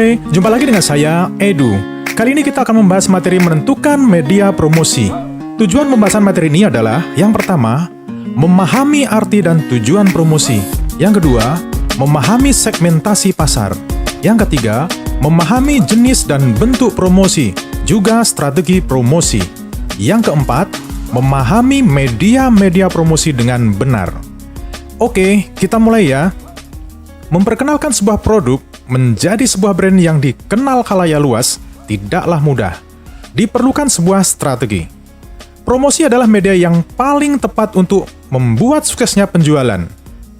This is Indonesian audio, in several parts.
Hai, jumpa lagi dengan saya, Edu. Kali ini kita akan membahas materi menentukan media promosi. Tujuan pembahasan materi ini adalah, yang pertama, memahami arti dan tujuan promosi. Yang kedua, memahami segmentasi pasar. Yang ketiga, memahami jenis dan bentuk promosi, juga strategi promosi. Yang keempat, memahami media-media promosi dengan benar. Oke, kita mulai ya. Memperkenalkan sebuah produk menjadi sebuah brand yang dikenal khalayak luas tidaklah mudah. Diperlukan sebuah strategi. Promosi adalah media yang paling tepat untuk membuat suksesnya penjualan.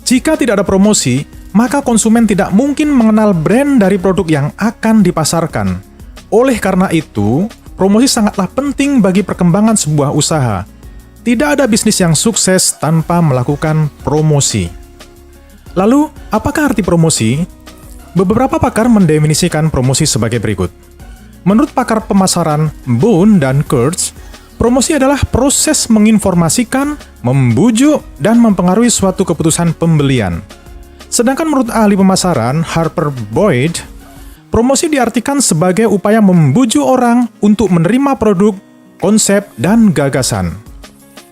Jika tidak ada promosi, maka konsumen tidak mungkin mengenal brand dari produk yang akan dipasarkan. Oleh karena itu, promosi sangatlah penting bagi perkembangan sebuah usaha. Tidak ada bisnis yang sukses tanpa melakukan promosi. Lalu, apakah arti promosi? Beberapa pakar mendefinisikan promosi sebagai berikut. Menurut pakar pemasaran Boone dan Kurtz, promosi adalah proses menginformasikan, membujuk, dan mempengaruhi suatu keputusan pembelian. Sedangkan menurut ahli pemasaran Harper Boyd, promosi diartikan sebagai upaya membujuk orang untuk menerima produk, konsep, dan gagasan.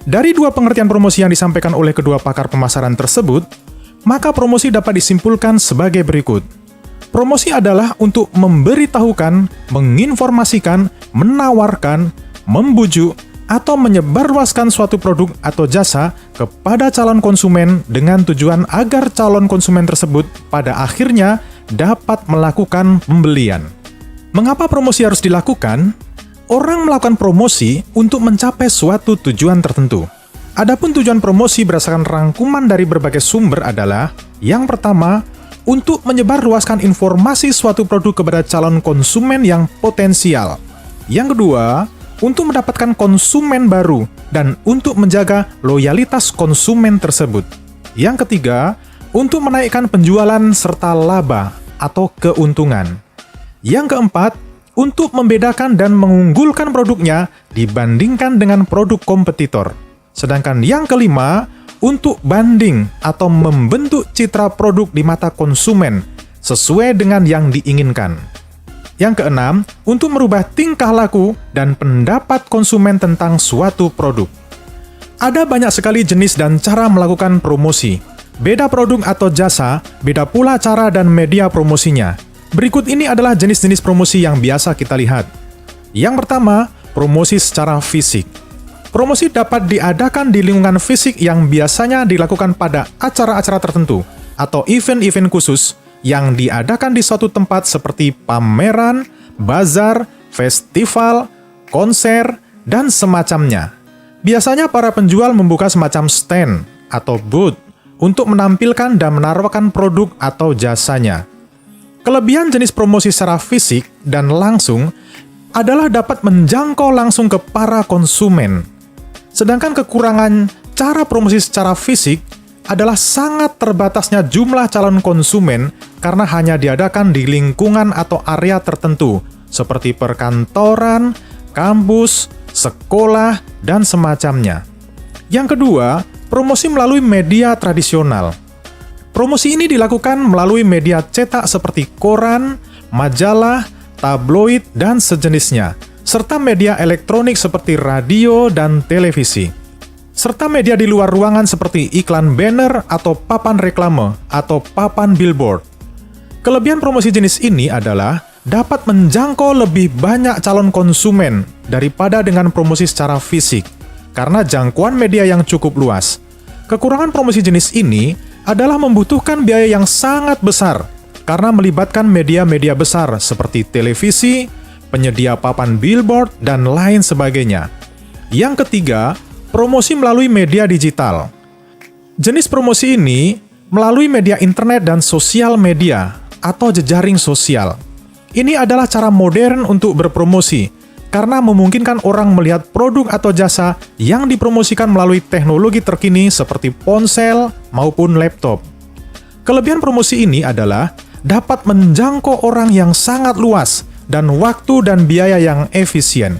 Dari dua pengertian promosi yang disampaikan oleh kedua pakar pemasaran tersebut, maka promosi dapat disimpulkan sebagai berikut. Promosi adalah untuk memberitahukan, menginformasikan, menawarkan, membujuk, atau menyebarluaskan suatu produk atau jasa kepada calon konsumen dengan tujuan agar calon konsumen tersebut pada akhirnya dapat melakukan pembelian. Mengapa promosi harus dilakukan? Orang melakukan promosi untuk mencapai suatu tujuan tertentu. Adapun tujuan promosi berdasarkan rangkuman dari berbagai sumber adalah, yang pertama, untuk menyebarluaskan informasi suatu produk kepada calon konsumen yang potensial. Yang kedua, untuk mendapatkan konsumen baru dan untuk menjaga loyalitas konsumen tersebut. Yang ketiga, untuk menaikkan penjualan serta laba atau keuntungan. Yang keempat, untuk membedakan dan mengunggulkan produknya dibandingkan dengan produk kompetitor. Sedangkan yang kelima, untuk banding atau membentuk citra produk di mata konsumen sesuai dengan yang diinginkan. Yang keenam, untuk merubah tingkah laku dan pendapat konsumen tentang suatu produk. Ada banyak sekali jenis dan cara melakukan promosi. Beda produk atau jasa, beda pula cara dan media promosinya. Berikut ini adalah jenis-jenis promosi yang biasa kita lihat. Yang pertama, promosi secara fisik. Promosi dapat diadakan di lingkungan fisik yang biasanya dilakukan pada acara-acara tertentu atau event-event khusus yang diadakan di suatu tempat seperti pameran, bazar, festival, konser, dan semacamnya. Biasanya para penjual membuka semacam stand atau booth untuk menampilkan dan menawarkan produk atau jasanya. Kelebihan jenis promosi secara fisik dan langsung adalah dapat menjangkau langsung ke para konsumen. Sedangkan kekurangan cara promosi secara fisik adalah sangat terbatasnya jumlah calon konsumen karena hanya diadakan di lingkungan atau area tertentu, seperti perkantoran, kampus, sekolah, dan semacamnya. Yang kedua, promosi melalui media tradisional. Promosi ini dilakukan melalui media cetak seperti koran, majalah, tabloid, dan sejenisnya, serta media elektronik seperti radio dan televisi, serta media di luar ruangan seperti iklan banner atau papan reklame atau papan billboard. Kelebihan promosi jenis ini adalah dapat menjangkau lebih banyak calon konsumen daripada dengan promosi secara fisik, karena jangkauan media yang cukup luas. Kekurangan promosi jenis ini adalah membutuhkan biaya yang sangat besar, karena melibatkan media-media besar seperti televisi, penyedia papan billboard, dan lain sebagainya. Yang ketiga, promosi melalui media digital. Jenis promosi ini melalui media internet dan sosial media atau jejaring sosial. Ini adalah cara modern untuk berpromosi, karena memungkinkan orang melihat produk atau jasa yang dipromosikan melalui teknologi terkini seperti ponsel maupun laptop. Kelebihan promosi ini adalah dapat menjangkau orang yang sangat luas dan waktu dan biaya yang efisien.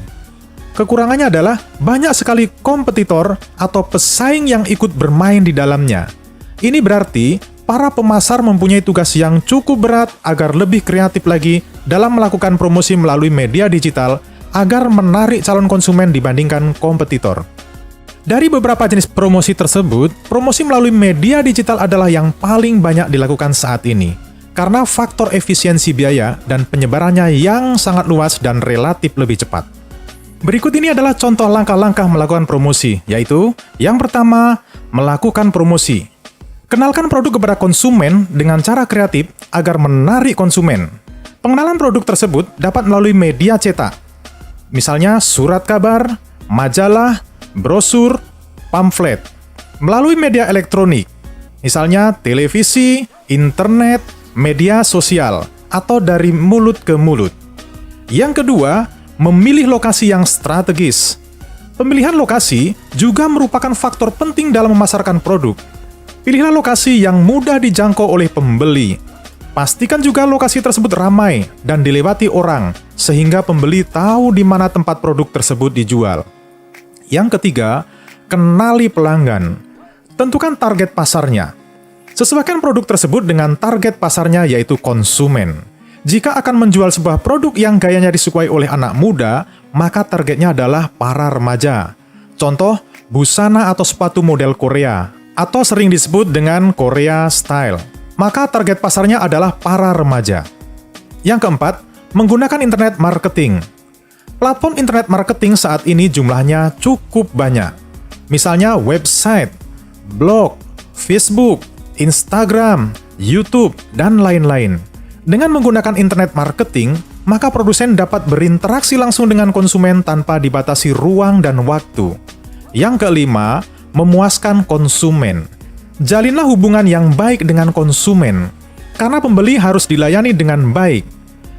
Kekurangannya adalah banyak sekali kompetitor atau pesaing yang ikut bermain di dalamnya. Ini berarti para pemasar mempunyai tugas yang cukup berat agar lebih kreatif lagi dalam melakukan promosi melalui media digital agar menarik calon konsumen dibandingkan kompetitor. Dari beberapa jenis promosi tersebut, promosi melalui media digital adalah yang paling banyak dilakukan saat ini, karena faktor efisiensi biaya dan penyebarannya yang sangat luas dan relatif lebih cepat. Berikut ini adalah contoh langkah-langkah melakukan promosi, yaitu yang pertama, melakukan promosi. Kenalkan produk kepada konsumen dengan cara kreatif agar menarik konsumen. Pengenalan produk tersebut dapat melalui media cetak, misalnya surat kabar, majalah, brosur, pamflet. Melalui media elektronik, misalnya televisi, internet, media sosial, atau dari mulut ke mulut. Yang kedua, memilih lokasi yang strategis. Pemilihan lokasi juga merupakan faktor penting dalam memasarkan produk. Pilihlah lokasi yang mudah dijangkau oleh pembeli. Pastikan juga lokasi tersebut ramai dan dilewati orang, sehingga pembeli tahu di mana tempat produk tersebut dijual. Yang ketiga, kenali pelanggan. Tentukan target pasarnya. Sesuaikan produk tersebut dengan target pasarnya, yaitu konsumen. Jika akan menjual sebuah produk yang gayanya disukai oleh anak muda, maka targetnya adalah para remaja. Contoh, busana atau sepatu model Korea, atau sering disebut dengan Korea Style. Maka target pasarnya adalah para remaja. Yang keempat, menggunakan internet marketing. Platform internet marketing saat ini jumlahnya cukup banyak. Misalnya website, blog, Facebook, Instagram, YouTube, dan lain-lain. Dengan menggunakan internet marketing, maka produsen dapat berinteraksi langsung dengan konsumen tanpa dibatasi ruang dan waktu. Yang kelima, memuaskan konsumen. Jalinlah hubungan yang baik dengan konsumen, karena pembeli harus dilayani dengan baik.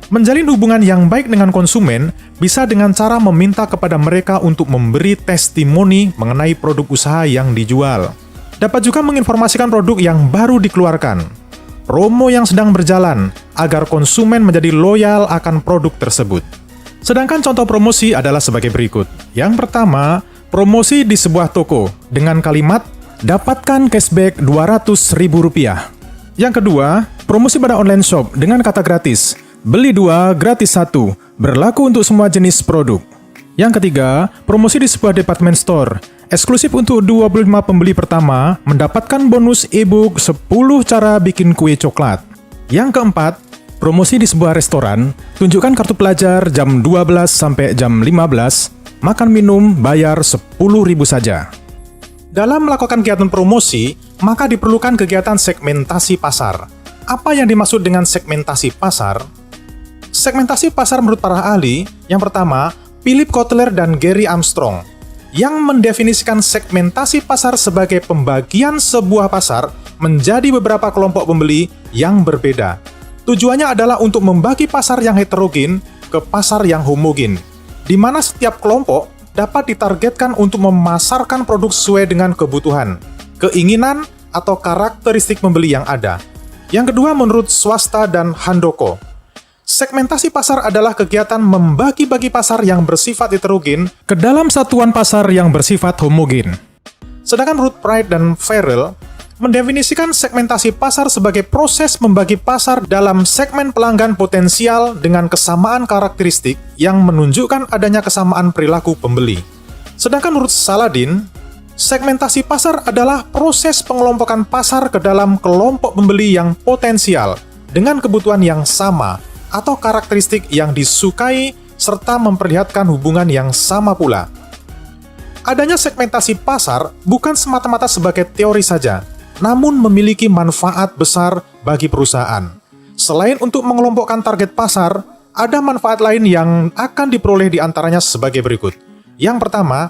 Menjalin hubungan yang baik dengan konsumen bisa dengan cara meminta kepada mereka untuk memberi testimoni mengenai produk usaha yang dijual. Dapat juga menginformasikan produk yang baru dikeluarkan, promo yang sedang berjalan, agar konsumen menjadi loyal akan produk tersebut. Sedangkan contoh promosi adalah sebagai berikut. Yang pertama, promosi di sebuah toko dengan kalimat, dapatkan cashback Rp200.000. Yang kedua, promosi pada online shop dengan kata gratis, beli 2 gratis 1, berlaku untuk semua jenis produk. Yang ketiga, promosi di sebuah department store, eksklusif untuk 25 pembeli pertama, mendapatkan bonus e-book 10 cara bikin kue coklat. Yang keempat, promosi di sebuah restoran, tunjukkan kartu pelajar jam 12 sampai jam 15, makan minum bayar 10.000 saja. Dalam melakukan kegiatan promosi, maka diperlukan kegiatan segmentasi pasar. Apa yang dimaksud dengan segmentasi pasar? Segmentasi pasar menurut para ahli, yang pertama, Philip Kotler dan Gary Armstrong, yang mendefinisikan segmentasi pasar sebagai pembagian sebuah pasar menjadi beberapa kelompok pembeli yang berbeda. Tujuannya adalah untuk membagi pasar yang heterogen ke pasar yang homogen, di mana setiap kelompok dapat ditargetkan untuk memasarkan produk sesuai dengan kebutuhan, keinginan, atau karakteristik pembeli yang ada. Yang kedua, menurut Swasta dan Handoko, segmentasi pasar adalah kegiatan membagi-bagi pasar yang bersifat heterogen ke dalam satuan pasar yang bersifat homogen. Sedangkan Ruth Pride dan Farrell mendefinisikan segmentasi pasar sebagai proses membagi pasar dalam segmen pelanggan potensial dengan kesamaan karakteristik yang menunjukkan adanya kesamaan perilaku pembeli. Sedangkan menurut Saladin, segmentasi pasar adalah proses pengelompokan pasar ke dalam kelompok pembeli yang potensial dengan kebutuhan yang sama atau karakteristik yang disukai serta memperlihatkan hubungan yang sama pula. Adanya segmentasi pasar bukan semata-mata sebagai teori saja, namun memiliki manfaat besar bagi perusahaan. Selain untuk mengelompokkan target pasar, ada manfaat lain yang akan diperoleh di antaranya sebagai berikut. Yang pertama,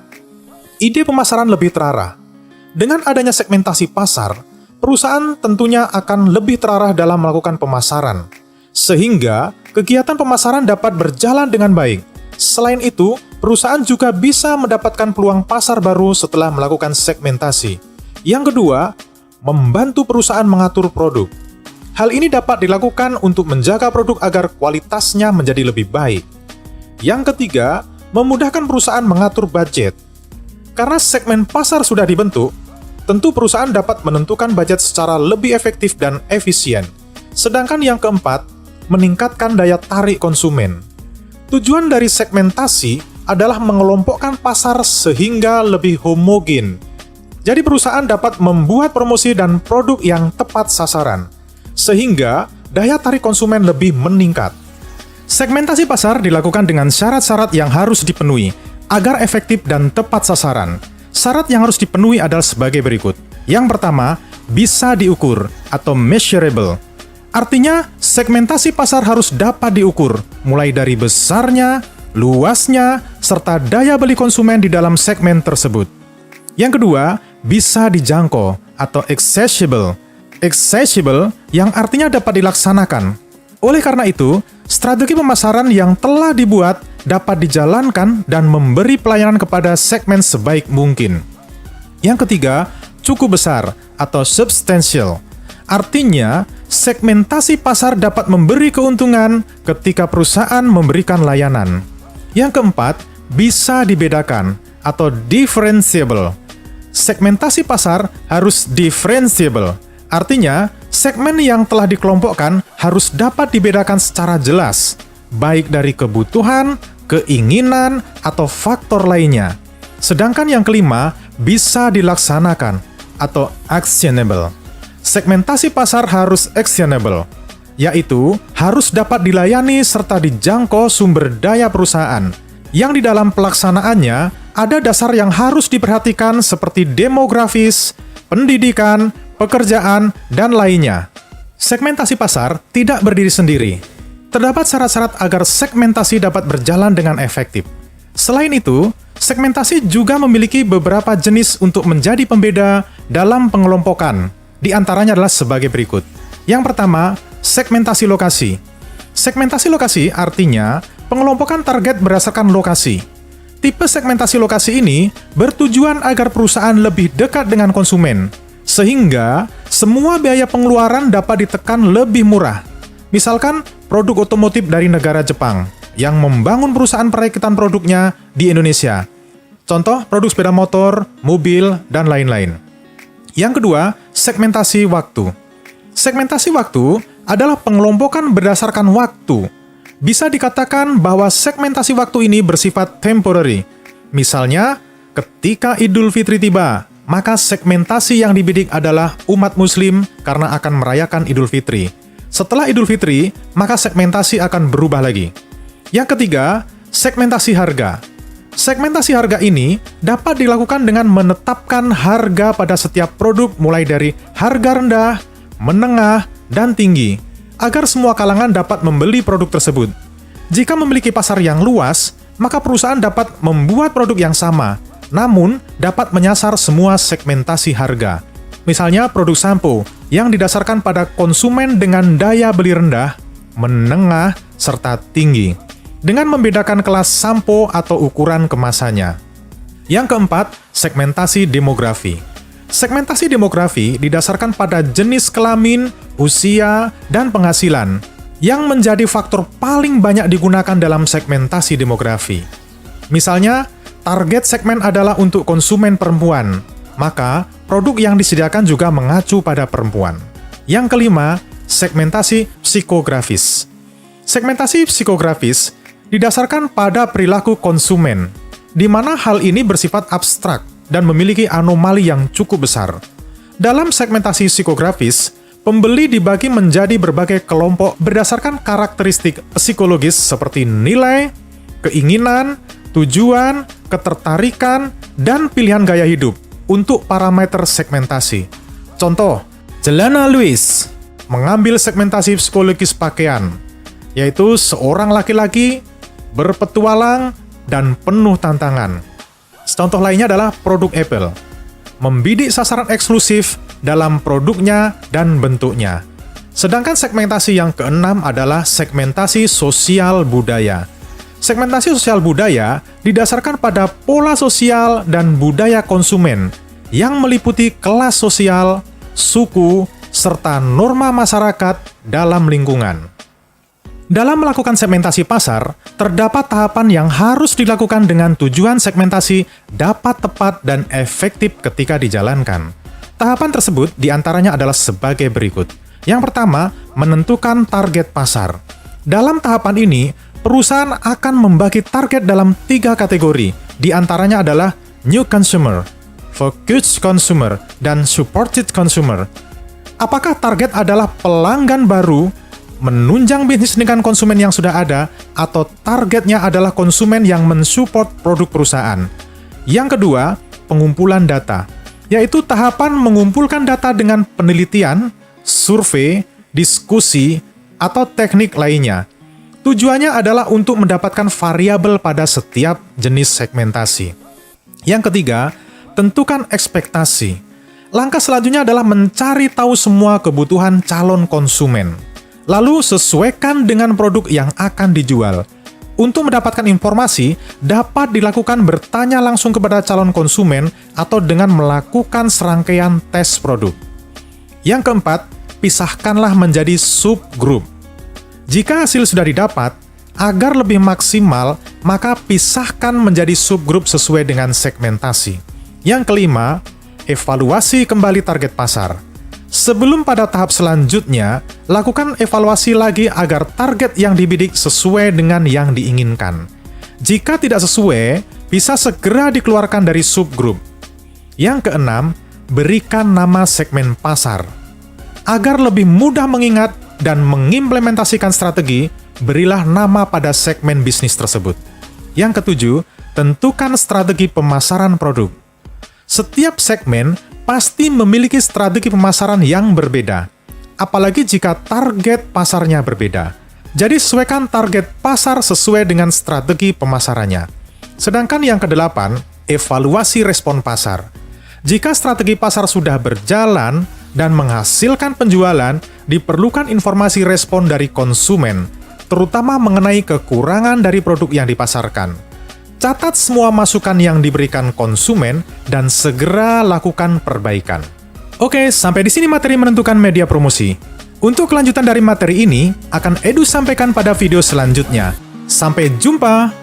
ide pemasaran lebih terarah. Dengan adanya segmentasi pasar, perusahaan tentunya akan lebih terarah dalam melakukan pemasaran, sehingga kegiatan pemasaran dapat berjalan dengan baik. Selain itu, perusahaan juga bisa mendapatkan peluang pasar baru setelah melakukan segmentasi. Yang kedua, membantu perusahaan mengatur produk. Hal ini dapat dilakukan untuk menjaga produk agar kualitasnya menjadi lebih baik. Yang ketiga, memudahkan perusahaan mengatur budget. Karena segmen pasar sudah dibentuk, tentu perusahaan dapat menentukan budget secara lebih efektif dan efisien. Sedangkan yang keempat, meningkatkan daya tarik konsumen. Tujuan dari segmentasi adalah mengelompokkan pasar sehingga lebih homogen. Jadi perusahaan dapat membuat promosi dan produk yang tepat sasaran, sehingga daya tarik konsumen lebih meningkat. Segmentasi pasar dilakukan dengan syarat-syarat yang harus dipenuhi agar efektif dan tepat sasaran. Syarat yang harus dipenuhi adalah sebagai berikut. Yang pertama, bisa diukur atau measurable. Artinya, segmentasi pasar harus dapat diukur, mulai dari besarnya, luasnya, serta daya beli konsumen di dalam segmen tersebut. Yang kedua, bisa dijangkau atau accessible. Accessible yang artinya dapat dilaksanakan. Oleh karena itu, strategi pemasaran yang telah dibuat dapat dijalankan dan memberi pelayanan kepada segmen sebaik mungkin. Yang ketiga, cukup besar atau substantial. Artinya, segmentasi pasar dapat memberi keuntungan ketika perusahaan memberikan layanan. Yang keempat, bisa dibedakan atau differentiable. Segmentasi pasar harus differentiable. Artinya, segmen yang telah dikelompokkan harus dapat dibedakan secara jelas, baik dari kebutuhan, keinginan, atau faktor lainnya. Sedangkan yang kelima, bisa dilaksanakan atau actionable. Segmentasi pasar harus actionable, yaitu harus dapat dilayani serta dijangkau sumber daya perusahaan, yang di dalam pelaksanaannya ada dasar yang harus diperhatikan seperti demografis, pendidikan, pekerjaan, dan lainnya. Segmentasi pasar tidak berdiri sendiri. Terdapat syarat-syarat agar segmentasi dapat berjalan dengan efektif. Selain itu, segmentasi juga memiliki beberapa jenis untuk menjadi pembeda dalam pengelompokan. Di antaranya adalah sebagai berikut. Yang pertama, segmentasi lokasi. Segmentasi lokasi artinya pengelompokan target berdasarkan lokasi. Tipe segmentasi lokasi ini bertujuan agar perusahaan lebih dekat dengan konsumen, sehingga semua biaya pengeluaran dapat ditekan lebih murah. Misalkan, produk otomotif dari negara Jepang yang membangun perusahaan perakitan produknya di Indonesia. Contoh, produk sepeda motor, mobil, dan lain-lain. Yang kedua, segmentasi waktu. Segmentasi waktu adalah pengelompokan berdasarkan waktu. Bisa dikatakan bahwa segmentasi waktu ini bersifat temporary. Misalnya, ketika Idul Fitri tiba, maka segmentasi yang dibidik adalah umat Muslim karena akan merayakan Idul Fitri. Setelah Idul Fitri, maka segmentasi akan berubah lagi. Yang ketiga, segmentasi harga. Segmentasi harga ini dapat dilakukan dengan menetapkan harga pada setiap produk mulai dari harga rendah, menengah, dan tinggi, agar semua kalangan dapat membeli produk tersebut. Jika memiliki pasar yang luas, maka perusahaan dapat membuat produk yang sama, namun dapat menyasar semua segmentasi harga. Misalnya produk sampo yang didasarkan pada konsumen dengan daya beli rendah, menengah, serta tinggi, dengan membedakan kelas sampo atau ukuran kemasannya. Yang keempat, segmentasi demografi. Segmentasi demografi didasarkan pada jenis kelamin, usia, dan penghasilan, yang menjadi faktor paling banyak digunakan dalam segmentasi demografi. Misalnya, target segmen adalah untuk konsumen perempuan, maka produk yang disediakan juga mengacu pada perempuan. Yang kelima, segmentasi psikografis. Segmentasi psikografis didasarkan pada perilaku konsumen, di mana hal ini bersifat abstrak dan memiliki anomali yang cukup besar. Dalam segmentasi psikografis, pembeli dibagi menjadi berbagai kelompok berdasarkan karakteristik psikologis seperti nilai, keinginan, tujuan, ketertarikan, dan pilihan gaya hidup untuk parameter segmentasi. Contoh, Jelena Lewis mengambil segmentasi psikologis pakaian, yaitu seorang laki-laki berpetualang, dan penuh tantangan. Contoh lainnya adalah produk Apple, membidik sasaran eksklusif dalam produknya dan bentuknya. Sedangkan segmentasi yang keenam adalah segmentasi sosial budaya. Segmentasi sosial budaya didasarkan pada pola sosial dan budaya konsumen yang meliputi kelas sosial, suku, serta norma masyarakat dalam lingkungan. Dalam melakukan segmentasi pasar, terdapat tahapan yang harus dilakukan dengan tujuan segmentasi dapat tepat dan efektif ketika dijalankan. Tahapan tersebut diantaranya adalah sebagai berikut. Yang pertama, menentukan target pasar. Dalam tahapan ini, perusahaan akan membagi target dalam 3 kategori. Di antaranya adalah new consumer, focused consumer, dan supported consumer. Apakah target adalah pelanggan baru, menunjang bisnis dengan konsumen yang sudah ada, atau targetnya adalah konsumen yang mensupport produk perusahaan? Yang kedua, pengumpulan data, yaitu tahapan mengumpulkan data dengan penelitian, survei, diskusi, atau teknik lainnya. Tujuannya adalah untuk mendapatkan variabel pada setiap jenis segmentasi. Yang ketiga, tentukan ekspektasi. Langkah selanjutnya adalah mencari tahu semua kebutuhan calon konsumen. Lalu sesuaikan dengan produk yang akan dijual. Untuk mendapatkan informasi, dapat dilakukan bertanya langsung kepada calon konsumen atau dengan melakukan serangkaian tes produk. Yang keempat, pisahkanlah menjadi subgroup. Jika hasil sudah didapat, agar lebih maksimal, maka pisahkan menjadi subgroup sesuai dengan segmentasi. Yang kelima, evaluasi kembali target pasar. Sebelum pada tahap selanjutnya, lakukan evaluasi lagi agar target yang dibidik sesuai dengan yang diinginkan. Jika tidak sesuai, bisa segera dikeluarkan dari subgroup. Yang keenam, berikan nama segmen pasar. Agar lebih mudah mengingat dan mengimplementasikan strategi, berilah nama pada segmen bisnis tersebut. Yang ketujuh, tentukan strategi pemasaran produk. Setiap segmen pasti memiliki strategi pemasaran yang berbeda, apalagi jika target pasarnya berbeda. Jadi sesuaikan target pasar sesuai dengan strategi pemasarannya. Sedangkan yang kedelapan, evaluasi respon pasar. Jika strategi pasar sudah berjalan dan menghasilkan penjualan, diperlukan informasi respon dari konsumen, terutama mengenai kekurangan dari produk yang dipasarkan. Catat semua masukan yang diberikan konsumen dan segera lakukan perbaikan. Oke, sampai di sini materi menentukan media promosi. Untuk kelanjutan dari materi ini, akan Edu sampaikan pada video selanjutnya. Sampai jumpa!